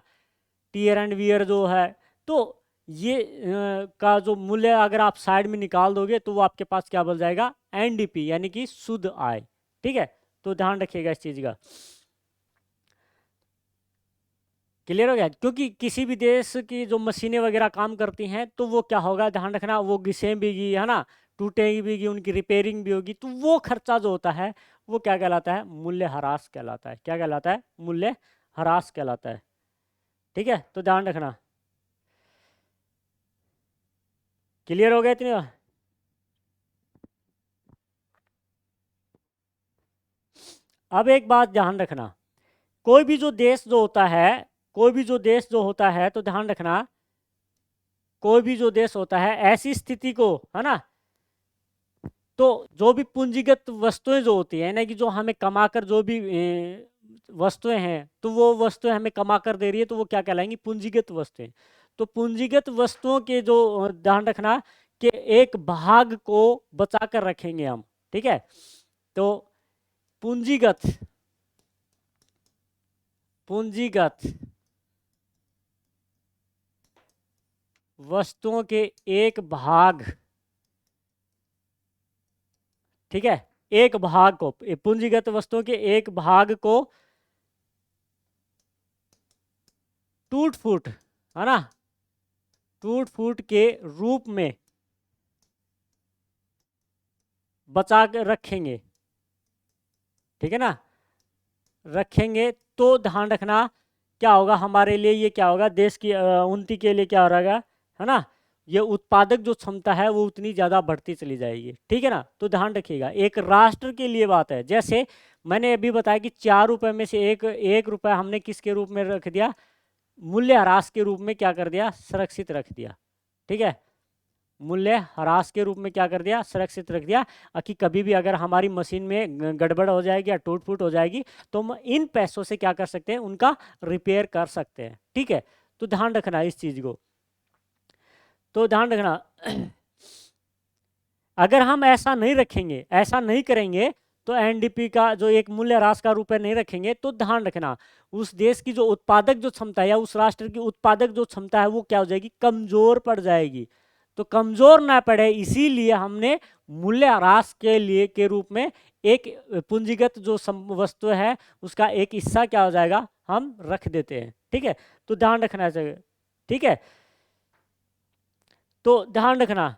टीयर एंड वियर जो है, तो ये का जो मूल्य अगर आप साइड में निकाल दोगे तो वो आपके पास क्या बन जाएगा, एनडीपी, यानी कि शुद्ध आय। ठीक है, तो ध्यान रखिएगा इस चीज का। क्लियर हो गया, क्योंकि किसी भी देश की जो मशीनें वगैरह काम करती हैं तो वो क्या होगा, ध्यान रखना, वो घिसेंगी, है ना, टूटेगी भी, उनकी रिपेयरिंग भी होगी, तो वो खर्चा जो होता है वो क्या कहलाता है? मूल्य ह्रास कहलाता है। क्या कहलाता है? मूल्य ह्रास कहलाता है। ठीक है, तो ध्यान रखना। क्लियर हो गया इतनी बार? अब एक बात ध्यान रखना, कोई भी जो देश जो होता है, कोई भी जो देश जो होता है, तो ध्यान रखना, कोई भी जो देश होता है ऐसी स्थिति को, है ना, तो जो भी पूंजीगत वस्तुएं जो होती है ना, कि जो हमें कमाकर जो भी वस्तुएं हैं, तो वो वस्तुएं हमें कमाकर दे रही है, तो वो क्या कहलाएंगी? पूंजीगत वस्तुएं। तो पूंजीगत वस्तुओं के जो ध्यान रखना कि एक भाग को बचा कर रखेंगे हम। ठीक है, तो पूंजीगत पूंजीगत वस्तुओं के एक भाग, ठीक है, एक भाग को, पूंजीगत वस्तुओं के एक भाग को टूट फूट, है ना, टूट फूट के रूप में बचा कर रखेंगे। ठीक है ना, रखेंगे, तो ध्यान रखना क्या होगा हमारे लिए? ये क्या होगा? देश की उन्नति के लिए क्या हो रहेगा, है ना, ये उत्पादक जो क्षमता है वो उतनी ज़्यादा बढ़ती चली जाएगी। ठीक है ना, तो ध्यान रखिएगा, एक राष्ट्र के लिए बात है। जैसे मैंने अभी बताया कि 4 रुपए में से एक एक रुपया हमने किसके रूप में रख दिया? मूल्य ह्रास के रूप में क्या कर दिया? संरक्षित रख दिया। ठीक है, मूल्य ह्रास के रूप में क्या कर दिया? सुरक्षित रख दिया, कि कभी भी अगर हमारी मशीन में गड़बड़ हो जाएगी या टूट फूट हो जाएगी, तो हम इन पैसों से क्या कर सकते हैं? उनका रिपेयर कर सकते हैं। ठीक है, तो ध्यान रखना इस चीज को, तो ध्यान रखना अगर हम ऐसा नहीं रखेंगे, ऐसा नहीं करेंगे, तो एनडीपी का जो एक मूल्य ह्रास का रुपए नहीं रखेंगे, तो ध्यान रखना उस देश की जो उत्पादक जो क्षमता है, या उस राष्ट्र की उत्पादक जो क्षमता है, वो क्या हो जाएगी? कमजोर पड़ जाएगी। तो कमजोर ना पड़े इसीलिए हमने मूल्य ह्रास के लिए के रूप में एक पूंजीगत जो वस्तु है उसका एक हिस्सा क्या हो जाएगा? हम रख देते हैं। ठीक है, तो ध्यान रखना चाहिए। ठीक है, तो ध्यान रखना,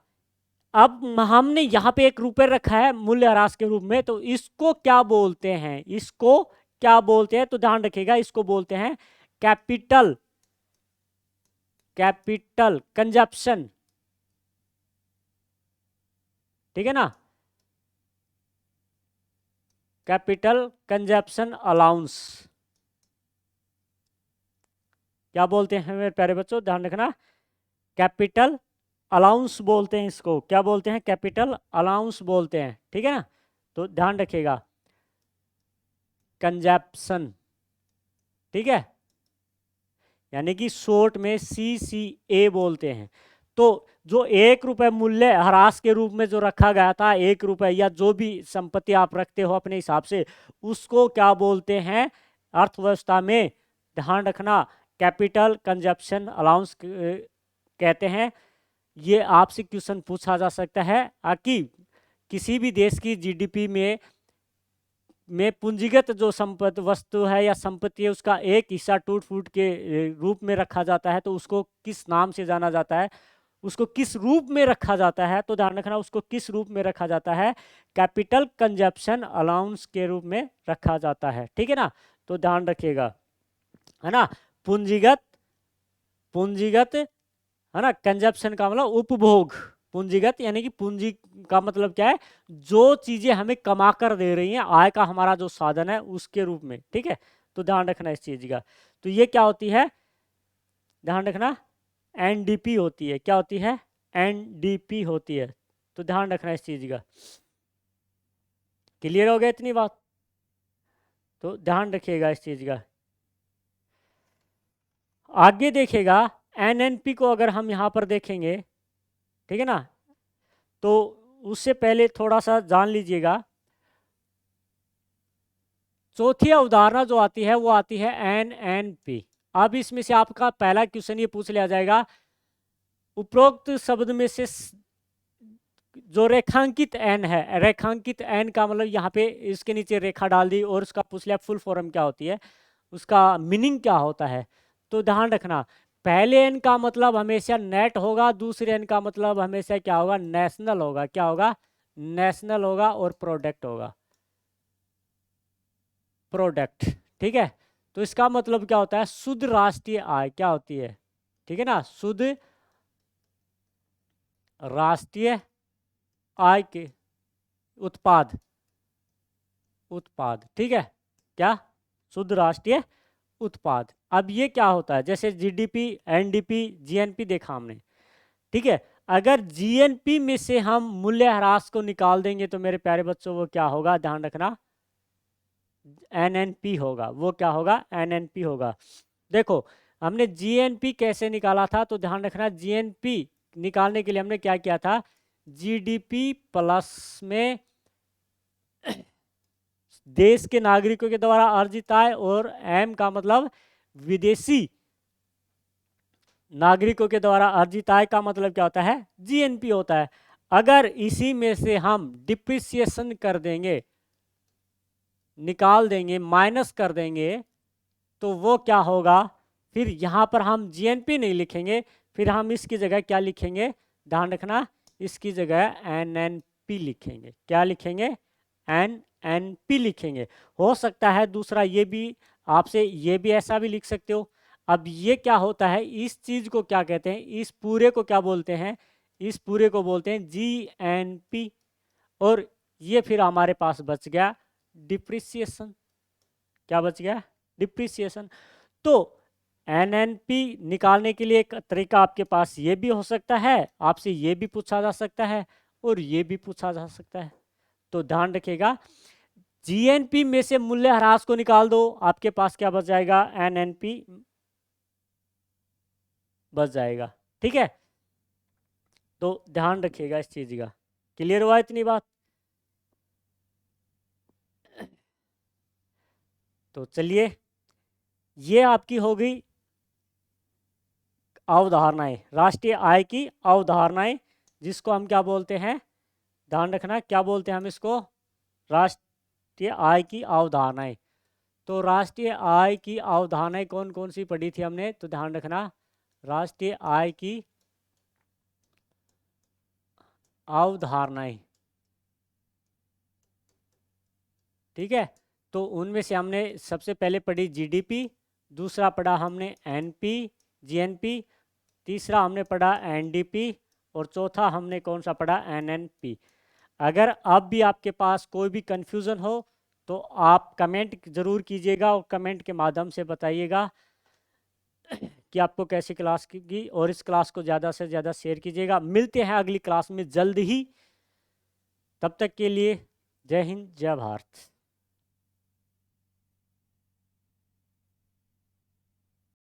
अब हमने यहाँ पे 1 रुपये रखा है मूल्य ह्रास के रूप में, तो इसको क्या बोलते हैं? इसको क्या बोलते हैं? तो ध्यान रखिएगा, इसको बोलते हैं कैपिटल कैपिटल कंजप्शन। ठीक है ना, कैपिटल कंजप्शन अलाउंस क्या बोलते हैं मेरे प्यारे बच्चों? ध्यान रखना, कैपिटल अलाउंस बोलते हैं इसको। क्या बोलते हैं? कैपिटल अलाउंस बोलते हैं। ठीक है ना, तो ध्यान रखिएगा, कंजप्शन। ठीक है, यानी कि शॉर्ट में CCA बोलते हैं। तो जो 1 रुपये मूल्य ह्रास के रूप में जो रखा गया था, 1 रुपये या जो भी संपत्ति आप रखते हो अपने हिसाब से, उसको क्या बोलते हैं अर्थव्यवस्था में? ध्यान रखना, कैपिटल कंजप्शन अलाउंस कहते हैं। ये आपसे क्वेश्चन पूछा जा सकता है कि किसी भी देश की जीडीपी में पूंजीगत जो संपत्ति वस्तु है या संपत्ति है, उसका एक हिस्सा टूट फूट के रूप में रखा जाता है, तो उसको किस नाम से जाना जाता है? उसको किस रूप में रखा जाता है? तो ध्यान रखना, उसको किस रूप में रखा जाता है? कैपिटल कंजप्शन अलाउंस के रूप में रखा जाता है। ठीक है ना, तो ध्यान रखिएगा, है ना, पूंजीगत पूंजीगत, है ना, कंजप्शन का मतलब उपभोग, पूंजीगत यानी कि पूंजी का मतलब क्या है? जो चीजें हमें कमा कर दे रही हैं, आय का हमारा जो साधन है उसके रूप में। ठीक है, तो ध्यान रखना इस चीज का। तो ये क्या होती है? ध्यान रखना, एनडीपी होती है। क्या होती है? एनडीपी होती है। तो ध्यान रखना इस चीज का। क्लियर हो गया इतनी बात? तो ध्यान रखिएगा इस चीज का। आगे देखेगा, एनएनपी को अगर हम यहाँ पर देखेंगे, ठीक है ना, तो उससे पहले थोड़ा सा जान लीजिएगा, चौथी अवधारणा जो आती है वो आती है एनएनपी। अब इसमें से आपका पहला क्वेश्चन ये पूछ लिया जाएगा, उपरोक्त शब्द में से जो रेखांकित एन है, रेखांकित एन का मतलब यहाँ पे इसके नीचे रेखा डाल दी और उसका पूछ लिया फुल फॉर्म क्या होती है, उसका मीनिंग क्या होता है। तो ध्यान रखना, पहले एन का मतलब हमेशा नेट होगा, दूसरे एन का मतलब हमेशा क्या होगा, नेशनल होगा। क्या होगा, नेशनल होगा और प्रोडक्ट होगा, प्रोडक्ट। ठीक है, तो इसका मतलब क्या होता है, शुद्ध राष्ट्रीय आय क्या होती है, ठीक है ना, शुद्ध राष्ट्रीय आय के उत्पाद, उत्पाद, ठीक है, क्या, शुद्ध राष्ट्रीय उत्पाद। अब ये क्या होता है, जैसे जीडीपी, एनडीपी, जीएनपी देखा हमने, ठीक है। अगर जीएनपी में से हम मूल्यह्रास को निकाल देंगे तो मेरे प्यारे बच्चों वो क्या होगा, ध्यान रखना, एनएनपी होगा। वो क्या होगा, एनएनपी होगा। देखो हमने जीएनपी कैसे निकाला था, तो ध्यान रखना, जीएनपी निकालने के लिए हमने क्या किया था, जीडीपी प्लस में देश के नागरिकों के द्वारा अर्जित आय, और एम का मतलब विदेशी नागरिकों के द्वारा अर्जित आय का मतलब क्या होता है, जीएनपी होता है। अगर इसी में से हम डिप्रिसिएशन कर देंगे, निकाल देंगे, माइनस कर देंगे, तो वो क्या होगा, फिर यहाँ पर हम जीएनपी नहीं लिखेंगे, फिर हम इसकी जगह क्या लिखेंगे, ध्यान रखना, इसकी जगह एनएनपी लिखेंगे। क्या लिखेंगे, एनएनपी लिखेंगे। हो सकता है दूसरा ये भी, आपसे ये भी ऐसा भी लिख सकते हो। अब ये क्या होता है, इस चीज को क्या कहते हैं, इस पूरे को क्या बोलते हैं, इस पूरे को बोलते हैं जीएनपी। और ये फिर हमारे पास बच गया डिप्रिसिएशन। क्या बच गया, डिप्रिसिएशन। तो एनएनपी निकालने के लिए एक तरीका आपके पास ये भी हो सकता है, आपसे ये भी पूछा जा सकता है और ये भी पूछा जा सकता है। तो ध्यान रखिएगा, जीएनपी में से मूल्यह्रास को निकाल दो, आपके पास क्या बच जाएगा, एनएनपी बच जाएगा। ठीक है, तो ध्यान रखिएगा इस चीज का। क्लियर हुआ इतनी बात? तो चलिए, ये आपकी हो गई अवधारणाएं, राष्ट्रीय आय की अवधारणाएं, जिसको हम क्या बोलते हैं, ध्यान रखना, क्या बोलते हैं हम इसको, राष्ट्रीय आय की अवधारणाएं। तो राष्ट्रीय आय की अवधारणाएं कौन कौन सी पढ़ी थी हमने, तो ध्यान रखना, राष्ट्रीय आय की अवधारणाएं, ठीक है। तो उनमें से हमने सबसे पहले पढ़ी जीडीपी, दूसरा पढ़ा हमने एनपी, जीएनपी, तीसरा हमने पढ़ा एनडीपी, और चौथा हमने कौन सा पढ़ा, एनएनपी। अगर अब भी आपके पास कोई भी कन्फ्यूज़न हो तो आप कमेंट ज़रूर कीजिएगा, और कमेंट के माध्यम से बताइएगा कि आपको कैसी क्लास की, और इस क्लास को ज़्यादा से ज़्यादा शेयर कीजिएगा। मिलते हैं अगली क्लास में जल्द ही, तब तक के लिए जय हिंद, जय भारत।